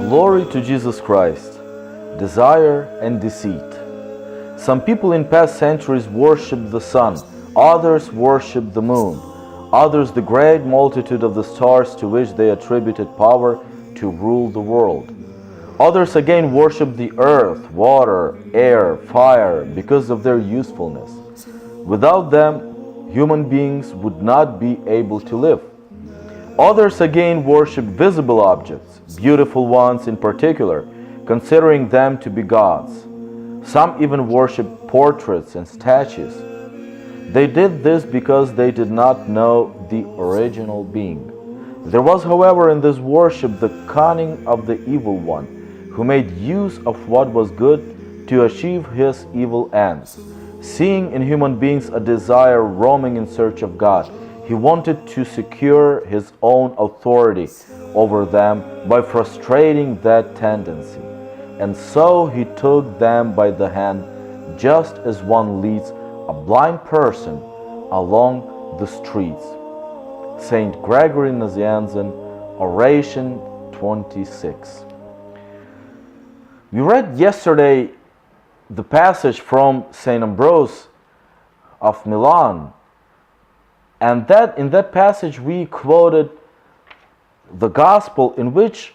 Glory to Jesus Christ, desire and deceit. Some people in past centuries worshipped the sun, others worshipped the moon, others the great multitude of the stars to which they attributed power to rule the world. Others again worshipped the earth, water, air, fire because of their usefulness. Without them, human beings would not be able to live. Others again worship visible objects, beautiful ones in particular, considering them to be gods. Some even worship portraits and statues. They did this because they did not know the original being. There was, however, in this worship the cunning of the evil one, who made use of what was good to achieve his evil ends. Seeing in human beings a desire roaming in search of God, he wanted to secure his own authority over them by frustrating that tendency. And so he took them by the hand, just as one leads a blind person along the streets. Saint Gregory Nazianzen, Oration 26. We read yesterday the passage from Saint Ambrose of Milan, and that in that passage we quoted the Gospel in which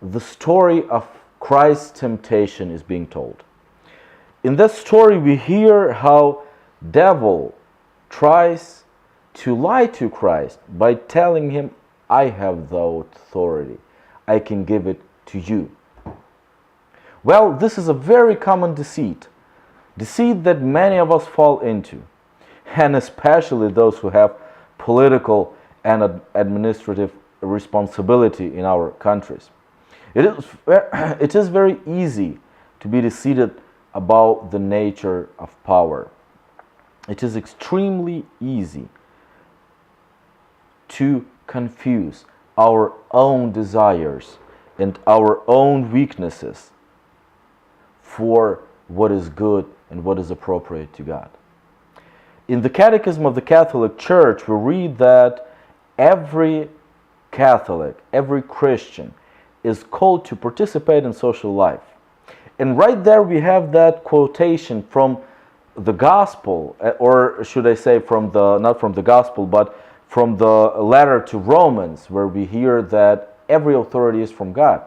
the story of Christ's temptation is being told. In that story we hear how devil tries to lie to Christ by telling him, I have the authority, I can give it to you. Well, this is a very common deceit that many of us fall into, and especially those who have political and administrative responsibility in our countries. It is very easy to be deceived about the nature of power. It is extremely easy to confuse our own desires and our own weaknesses for what is good and what is appropriate to God. In the Catechism of the Catholic Church, we read that every Catholic, every Christian is called to participate in social life. And right there we have that quotation from the Gospel, or should I say not from the Gospel, but from the letter to Romans, where we hear that every authority is from God.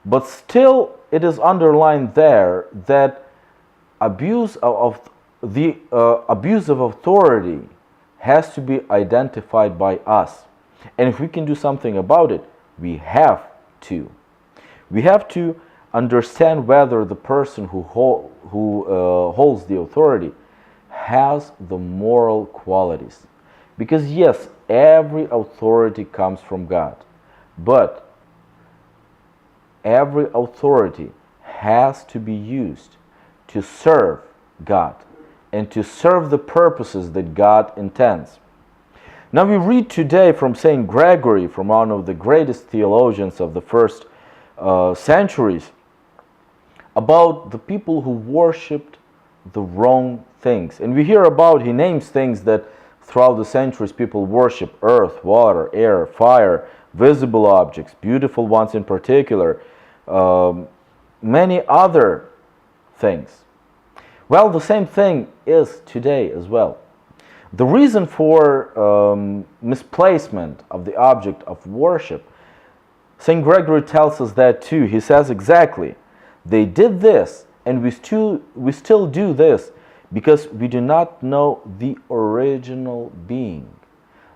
But still it is underlined there that abuse of authority has to be identified by us. And if we can do something about it, we have to. We have to understand whether the person who holds the authority has the moral qualities. Because yes, every authority comes from God, but every authority has to be used to serve God and to serve the purposes that God intends. Now we read today from Saint Gregory, from one of the greatest theologians of the first centuries, about the people who worshipped the wrong things. And we hear about, he names things that throughout the centuries people worship: earth, water, air, fire, visible objects, beautiful ones in particular, many other things. Well, the same thing is today as well. The reason for misplacement of the object of worship, St. Gregory tells us that too. He says exactly, they did this and we still do this because we do not know the original being,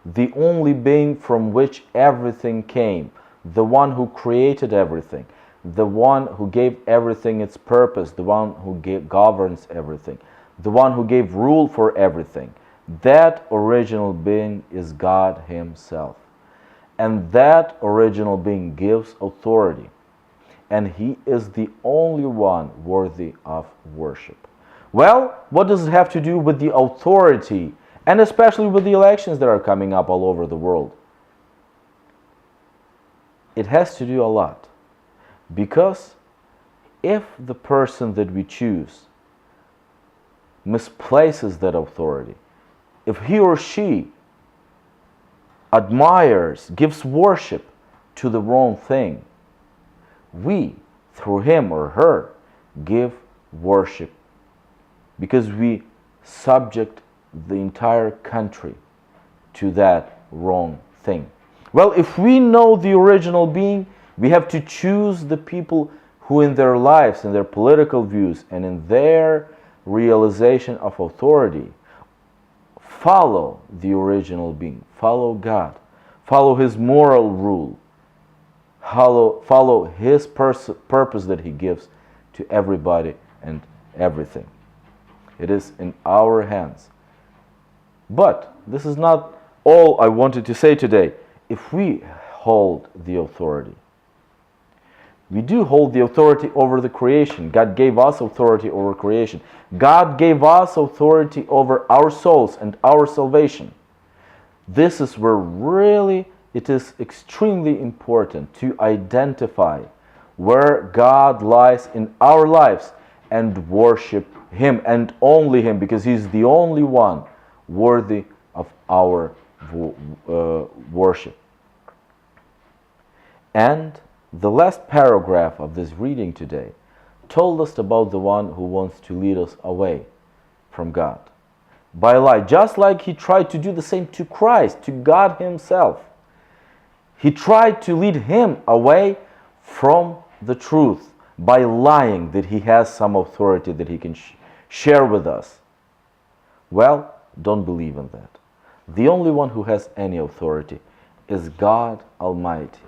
the only being from which everything came, the one who created everything, the one who gave everything its purpose, the one who governs everything, the one who gave rule for everything. That original being is God Himself. And that original being gives authority. And He is the only one worthy of worship. Well, what does it have to do with the authority, and especially with the elections that are coming up all over the world? It has to do a lot. Because if the person that we choose misplaces that authority, if he or she admires, gives worship to the wrong thing, we, through him or her, give worship because we subject the entire country to that wrong thing. Well, if we know the original being, we have to choose the people who in their lives, in their political views, and in their realization of authority, follow the original being, follow God, follow his moral rule, follow his purpose that he gives to everybody and everything. It is in our hands. But this is not all I wanted to say today. If we hold the authority, we do hold the authority over the creation. God gave us authority over creation. God gave us authority over our souls and our salvation. This is where really it is extremely important to identify where God lies in our lives and worship him and only him, because he's the only one worthy of our worship. And the last paragraph of this reading today told us about the one who wants to lead us away from God by a lie, just like he tried to do the same to Christ, to God himself. He tried to lead him away from the truth by lying that he has some authority that he can share with us. Well, don't believe in that. The only one who has any authority is God Almighty.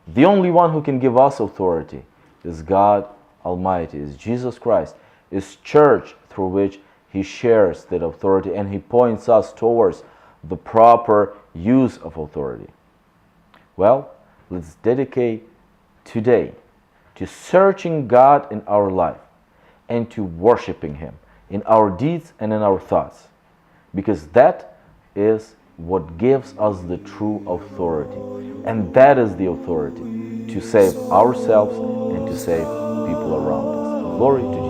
The only one who can give us authority is God Almighty, is Jesus Christ, is church through which he shares that authority and he points us towards the proper use of authority. Well, let's dedicate today to searching God in our life and to worshiping him in our deeds and in our thoughts, because that is what gives us the true authority, and that is the authority to save ourselves and to save people around us. Glory to